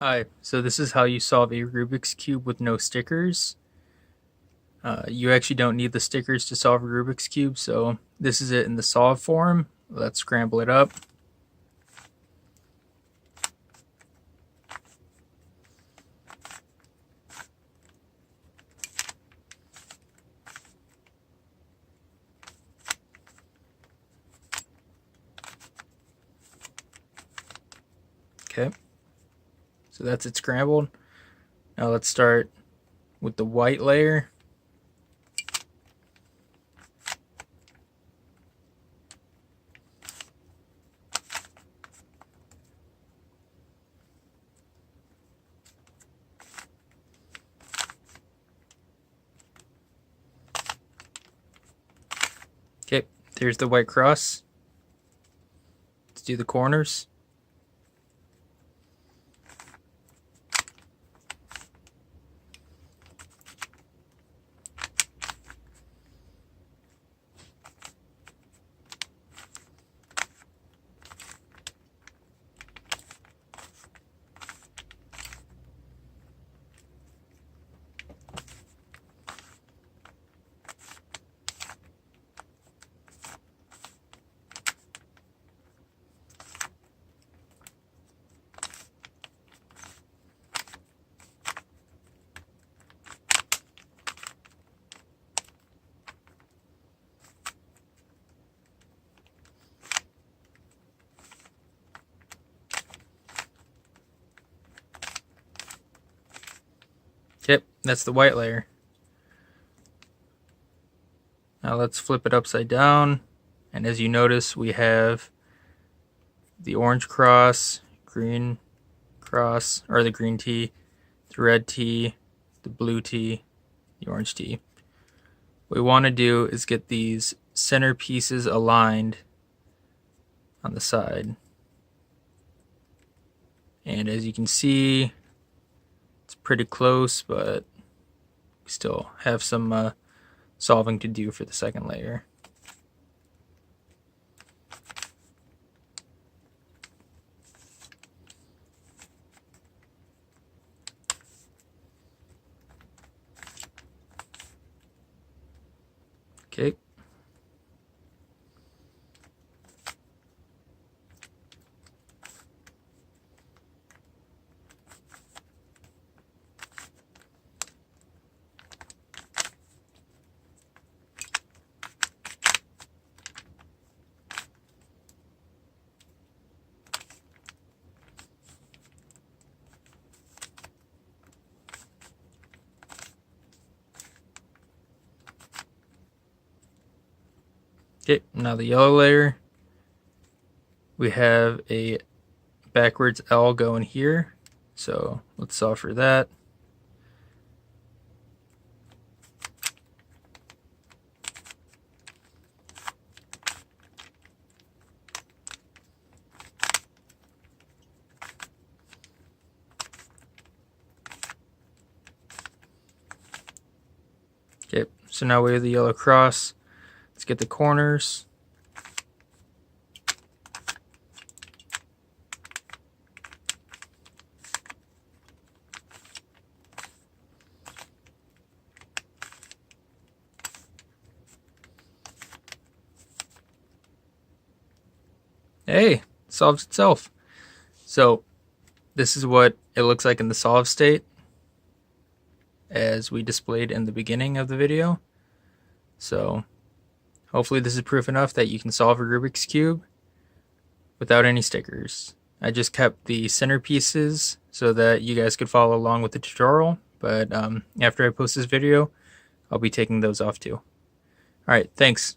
Hi, so this is how you solve a Rubik's Cube with no stickers. You actually don't need the stickers to solve a Rubik's Cube, so this is it in the solve form. Let's scramble it up. Okay, so that's it scrambled. Now let's start with the white layer. Okay, there's the white cross. Let's do the corners. Yep, that's the white layer. Now let's flip it upside down, and as you notice, we have the orange cross, green cross, or the green T, the red T, the blue T, the orange T. What we want to do is get these center pieces aligned on the side. And as you can see, it's pretty close, but we still have some solving to do for the second layer. Okay. Okay, now the yellow layer, we have a backwards L going here, so let's solve for that. Okay, so now we have the yellow cross. Let's get the corners. Hey, it solves itself. So this is what it looks like in the solved state, as we displayed in the beginning of the video. So hopefully this is proof enough that you can solve a Rubik's Cube without any stickers. I just kept the center pieces so that you guys could follow along with the tutorial, but after I post this video, I'll be taking those off too. Alright, thanks.